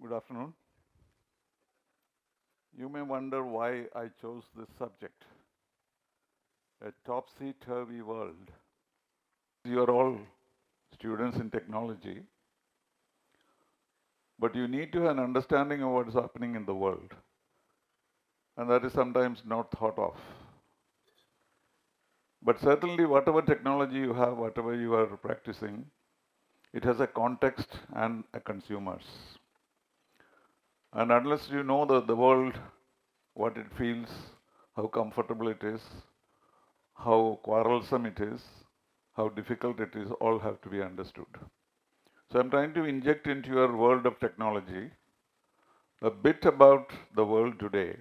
Good afternoon. You may wonder why I chose this subject, a topsy-turvy world. You are all students in technology, but you need to have an understanding of what is happening in the world, and that is sometimes not thought of. But certainly, whatever technology you have, whatever you are practicing, it has a context and a consumers. And unless you know the world, what it feels, how comfortable it is, how quarrelsome it is, how difficult it is, all have to be understood. So I'm trying to inject into your world of technology a bit about the world today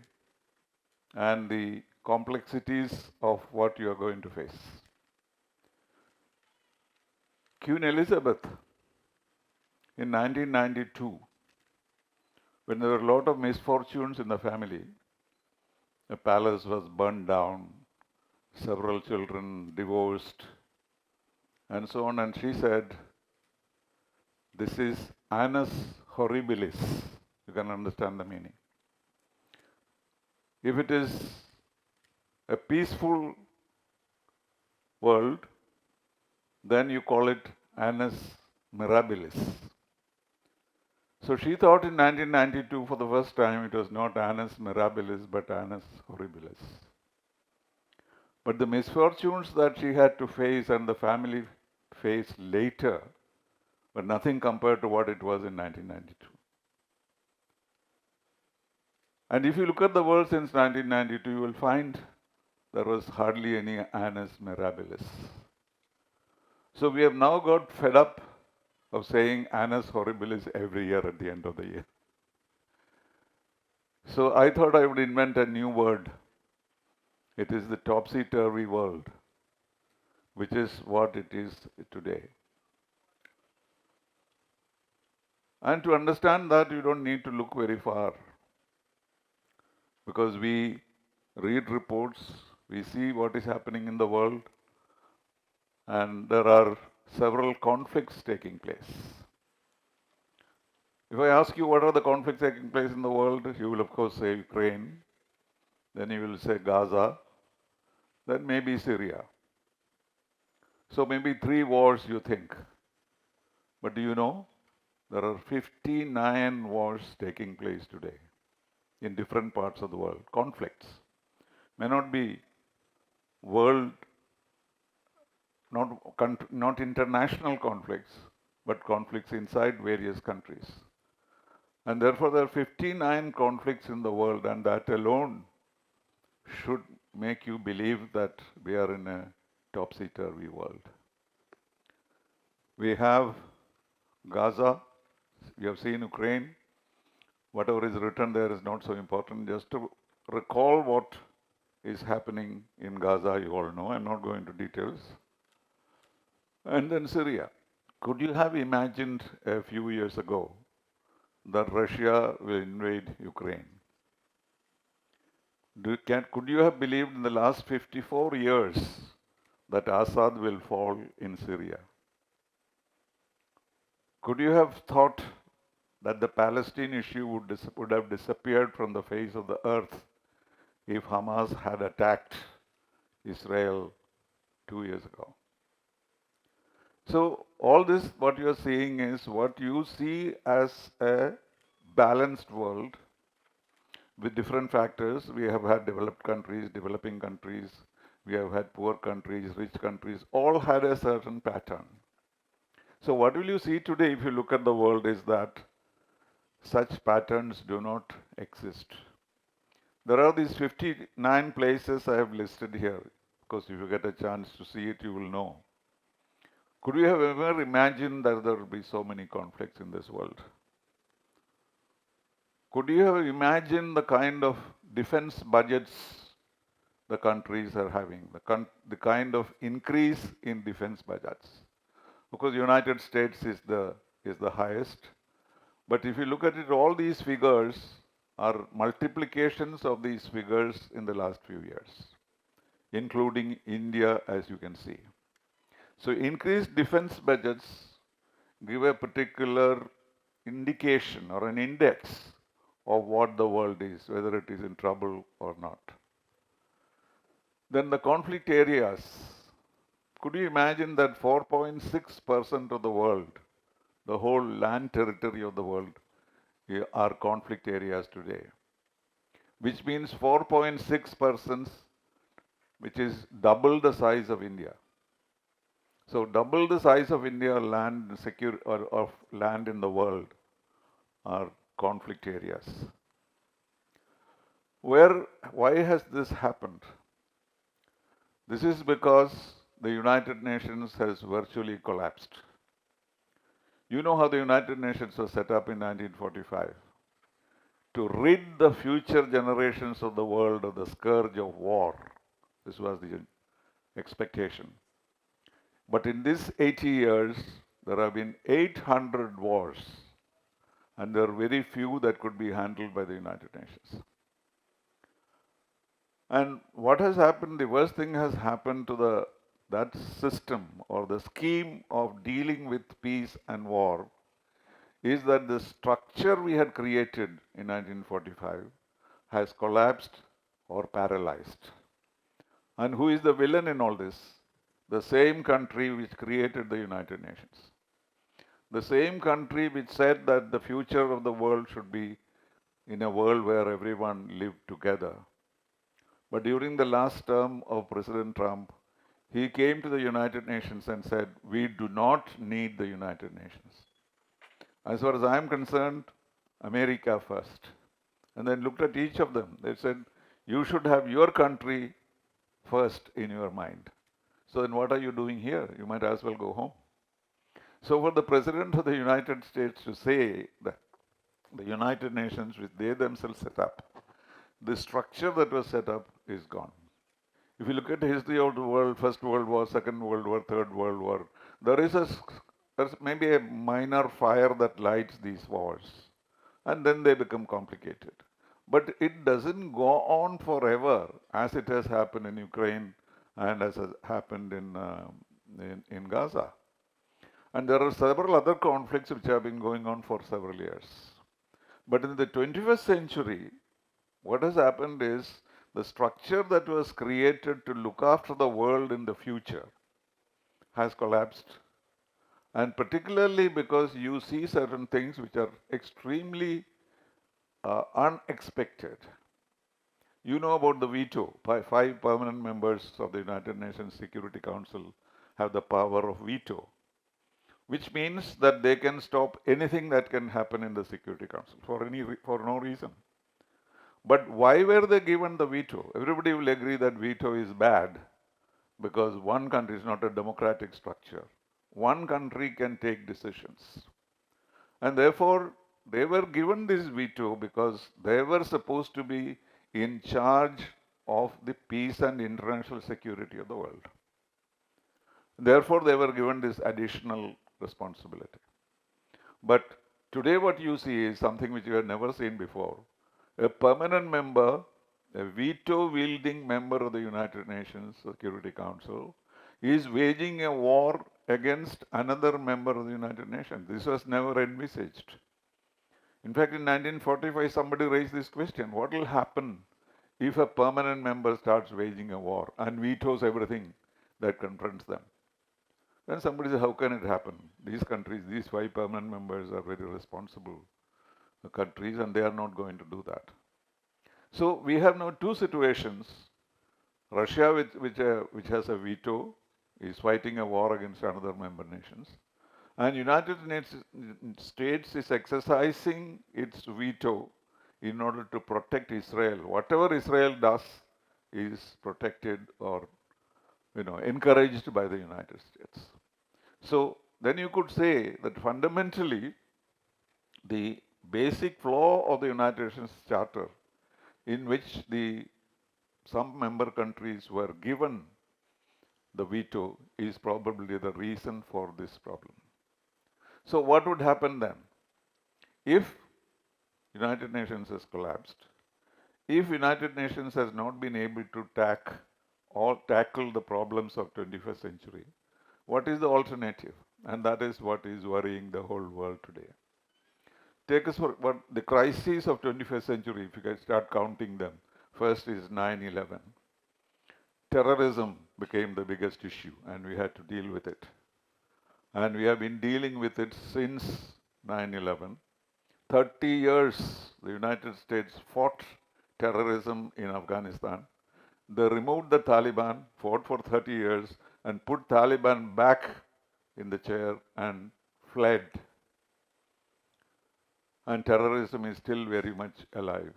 and the complexities of what you are going to face. Queen Elizabeth in 1992, when there were a lot of misfortunes in the family, the palace was burned down, several children divorced, and so on, and she said, "This is annus horribilis." You can understand the meaning. If it is a peaceful world, then you call it annus mirabilis. So she thought in 1992 for the first time it was not annus mirabilis but annus horribilis. But the misfortunes that she had to face and the family faced later were nothing compared to what it was in 1992. And if you look at the world since 1992, you will find there was hardly any annus mirabilis. So we have now got fed up of saying annus horribilis every year at the end of the year. So I thought I would invent a new word. It is the topsy-turvy world, which is what it is today. And to understand that, you don't need to look very far, because we read reports, we see what is happening in the world, and there are several conflicts taking place. If I ask you what are the conflicts taking place in the world, you will of course say Ukraine, then you will say Gaza, then maybe Syria. So maybe 3 wars you think. But do you know? There are 59 wars taking place today in different parts of the world. Conflicts. May not be world, not international conflicts, but conflicts inside various countries. And therefore there are 59 conflicts in the world, and that alone should make you believe that we are in a topsy-turvy world. We have Gaza, we have seen Ukraine. Whatever is written there is not so important. Just to recall what is happening in Gaza, you all know. I'm not going into details. And then Syria. Could you have imagined a few years ago that Russia will invade Ukraine? Could you have believed in the last 54 years that Assad will fall in Syria? Could you have thought that the Palestine issue would have disappeared from the face of the earth if Hamas had attacked Israel 2 years ago? So all this, what you are seeing is what you see as a balanced world with different factors. We have had developed countries, developing countries, we have had poor countries, rich countries, all had a certain pattern. So what will you see today if you look at the world is that such patterns do not exist. There are these 59 places I have listed here. Of course, if you get a chance to see it, you will know. Could you have ever imagined that there would be so many conflicts in this world? Could you have imagined the kind of defense budgets the countries are having, the kind of increase in defense budgets? Of course, United States is the highest. But if you look at it, all these figures are multiplications of these figures in the last few years, including India, as you can see. So increased defense budgets give a particular indication or an index of what the world is, whether it is in trouble or not. Then the conflict areas. Could you imagine that 4.6% of the world, the whole land territory of the world, are conflict areas today? Which means 4.6%, which is double the size of India. So double the size of India land secure or of land in the world are conflict areas. Why has this happened? This is because the United Nations has virtually collapsed. You know how the United Nations was set up in 1945? To rid the future generations of the world of the scourge of war. This was the expectation. But in these 80 years, there have been 800 wars, and there are very few that could be handled by the United Nations. And what has happened, the worst thing has happened to that system or the scheme of dealing with peace and war is that the structure we had created in 1945 has collapsed or paralyzed. And who is the villain in all this? The same country which created the United Nations. The same country which said that the future of the world should be in a world where everyone lived together. But during the last term of President Trump, he came to the United Nations and said, we do not need the United Nations. As far as I am concerned, America first. And then looked at each of them. They said, you should have your country first in your mind. So then what are you doing here? You might as well go home. So for the President of the United States to say that the United Nations, which they themselves set up, the structure that was set up is gone. If you look at the history of the world, First World War, Second World War, Third World War, there's maybe a minor fire that lights these wars, and then they become complicated. But it doesn't go on forever, as it has happened in Ukraine and as has happened in Gaza. And there are several other conflicts which have been going on for several years. But in the 21st century, what has happened is the structure that was created to look after the world in the future has collapsed. And particularly because you see certain things which are extremely unexpected. You know about the veto. Five permanent members of the United Nations Security Council have the power of veto, which means that they can stop anything that can happen in the Security Council for no reason. But why were they given the veto? Everybody will agree that veto is bad because one country is not a democratic structure. One country can take decisions. And therefore, they were given this veto because they were supposed to be in charge of the peace and international security of the world. Therefore, they were given this additional responsibility. But today what you see is something which you have never seen before. A permanent member, a veto-wielding member of the United Nations Security Council, is waging a war against another member of the United Nations. This was never envisaged. In fact, in 1945, somebody raised this question, what will happen if a permanent member starts waging a war and vetoes everything that confronts them? Then somebody says, how can it happen? These countries, these 5 permanent members are very responsible countries and they are not going to do that. So we have now 2 situations. Russia, which has a veto, is fighting a war against another member nations. And United States is exercising its veto in order to protect Israel. Whatever Israel does is protected or encouraged by the United States. So then you could say that fundamentally the basic flaw of the United Nations Charter, in which some member countries were given the veto, is probably the reason for this problem. So what would happen then? If United Nations has collapsed, if United Nations has not been able to tackle the problems of 21st century, what is the alternative? And that is what is worrying the whole world today. Take us for what the crises of 21st century, if you can start counting them. First is 9/11. Terrorism became the biggest issue, and we had to deal with it. And we have been dealing with it since 9/11. 30 years, the United States fought terrorism in Afghanistan. They removed the Taliban, fought for 30 years, and put Taliban back in the chair and fled. And terrorism is still very much alive.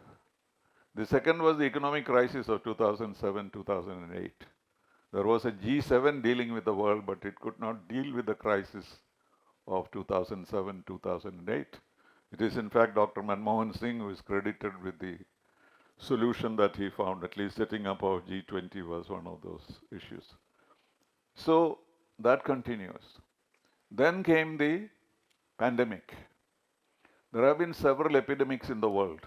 The second was the economic crisis of 2007 2008. There was a G7 dealing with the world, but it could not deal with the crisis of 2007 2008. It is, in fact, Dr. Manmohan Singh who is credited with the solution that he found. At least setting up of G20 was one of those issues. So that continues. Then came the pandemic. There have been several epidemics in the world,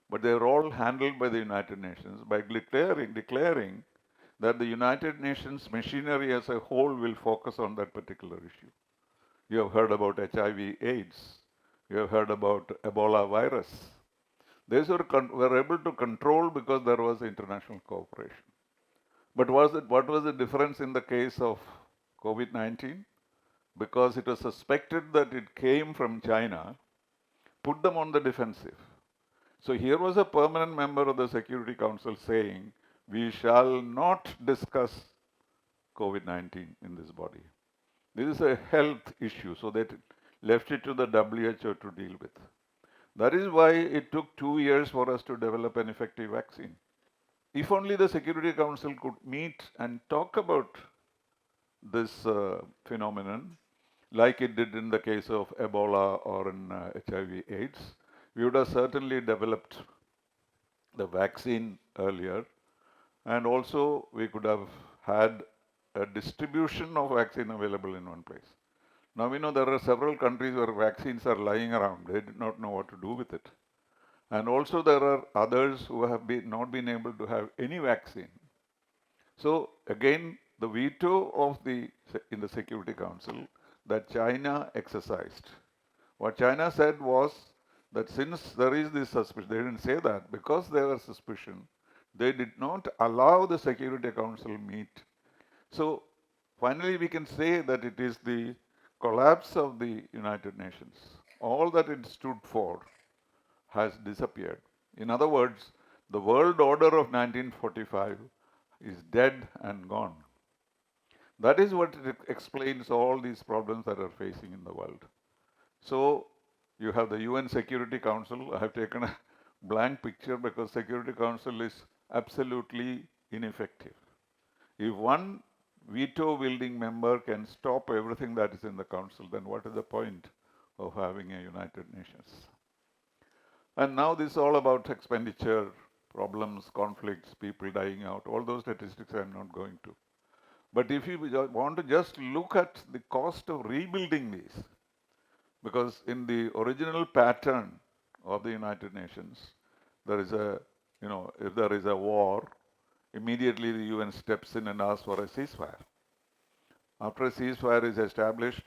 but they are all handled by the United Nations by declaring that the United Nations machinery as a whole will focus on that particular issue. You have heard about HIV/AIDS. You have heard about Ebola virus. These were able to control because there was international cooperation. But what was the difference in the case of COVID-19? Because it was suspected that it came from China, put them on the defensive. So here was a permanent member of the Security Council saying, we shall not discuss COVID-19 in this body. This is a health issue, so they left it to the WHO to deal with. That is why it took 2 years for us to develop an effective vaccine. If only the Security Council could meet and talk about this phenomenon, like it did in the case of Ebola or in HIV/AIDS, we would have certainly developed the vaccine earlier, and also we could have had a distribution of vaccine available in one place. Now we know there are several countries where vaccines are lying around. They did not know what to do with it. And also there are others who have not been able to have any vaccine. So again, the veto of in the Security Council that China exercised. What China said was that since there is this suspicion, they didn't say that, because there was suspicion, they did not allow the Security Council meet. So finally we can say that it is the collapse of the United Nations. All that it stood for has disappeared. In other words, the world order of 1945 is dead and gone. That is what explains all these problems that are facing in the world. So you have the UN Security Council. I have taken a blank picture because Security Council is absolutely ineffective. If one veto-wielding member can stop everything that is in the council, then what is the point of having a United Nations? And now this is all about expenditure, problems, conflicts, people dying out. All those statistics I'm not going to. But if you want to just look at the cost of rebuilding these, because in the original pattern of the United Nations, there is if there is a war, immediately the UN steps in and asks for a ceasefire. After a ceasefire is established,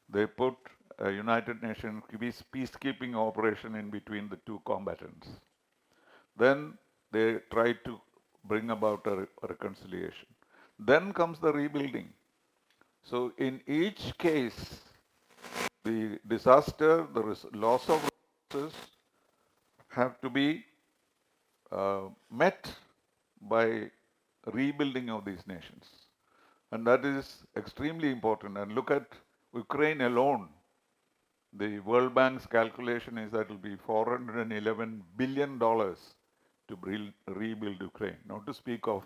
they put a United Nations peacekeeping operation in between the two combatants. Then they try to bring about a reconciliation. Then comes the rebuilding. So in each case, the disaster, the loss of resources have to be met by rebuilding of these nations. And that is extremely important. And look at Ukraine alone. The World Bank's calculation is that it will be $411 billion to rebuild Ukraine, not to speak of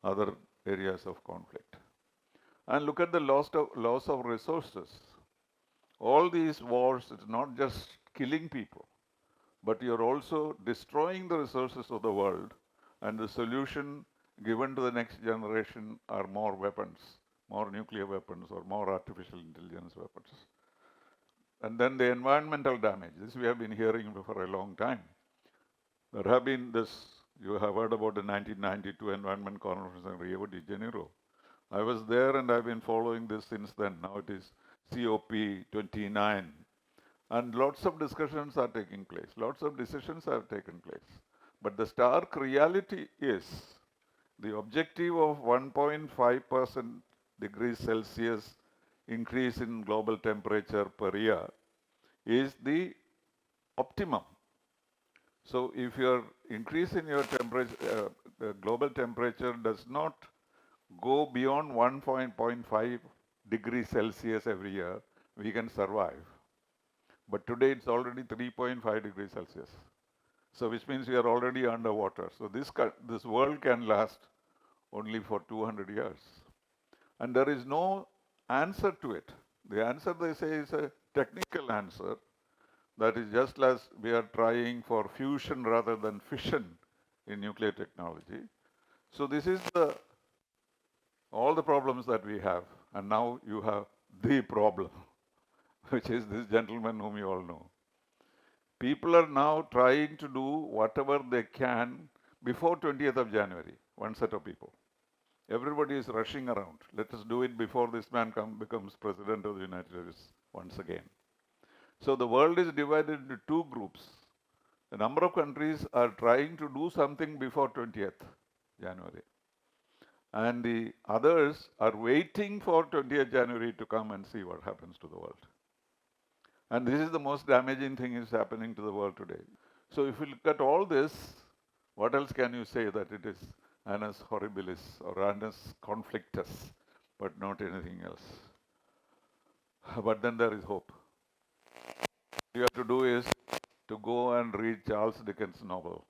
other areas of conflict. And look at the loss of resources. All these wars, it's not just killing people, but you're also destroying the resources of the world, and the solution given to the next generation are more weapons, more nuclear weapons or more artificial intelligence weapons. And then the environmental damage. This we have been hearing for a long time. There have been you have heard about the 1992 Environment Conference in Rio de Janeiro. I was there and I've been following this since then. Now it is COP29. And lots of discussions are taking place. Lots of decisions have taken place. But the stark reality is the objective of 1.5% degrees Celsius increase in global temperature per year is the optimum. So if your increase in your temperature, global temperature does not go beyond 1.5 degrees Celsius every year, we can survive. But today it's already 3.5 degrees Celsius. So which means we are already underwater. So this world can last only for 200 years. And there is no answer to it. The answer, they say, is a technical answer. That is just as we are trying for fusion rather than fission in nuclear technology. So this is all the problems that we have. And now you have the problem, which is this gentleman whom you all know. People are now trying to do whatever they can before 20th of January, one set of people. Everybody is rushing around. Let us do it before this man becomes president of the United States once again. So the world is divided into two groups. A number of countries are trying to do something before 20th January. And the others are waiting for 20th January to come and see what happens to the world. And this is the most damaging thing is happening to the world today. So if you look at all this, what else can you say that it is annus horribilis or annus conflictus, but not anything else? But then there is hope. What you have to do is to go and read Charles Dickens' novel.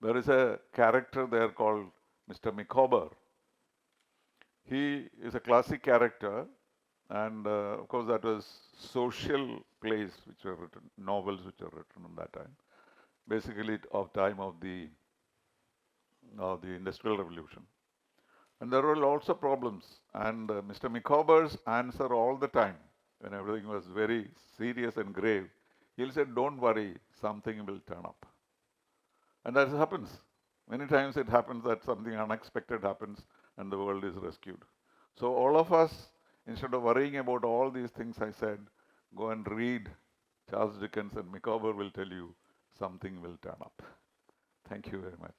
There is a character there called Mr. Micawber. He is a classic character, and of course that was social plays which were written, novels which were written at that time, basically of time of the Industrial Revolution. And there were lots of problems, and Mr. Micawber's answer all the time, when everything was very serious and grave, he'll say, don't worry, something will turn up. And that happens. Many times it happens that something unexpected happens and the world is rescued. So all of us, instead of worrying about all these things I said, go and read Charles Dickens, and Micawber will tell you something will turn up. Thank you very much.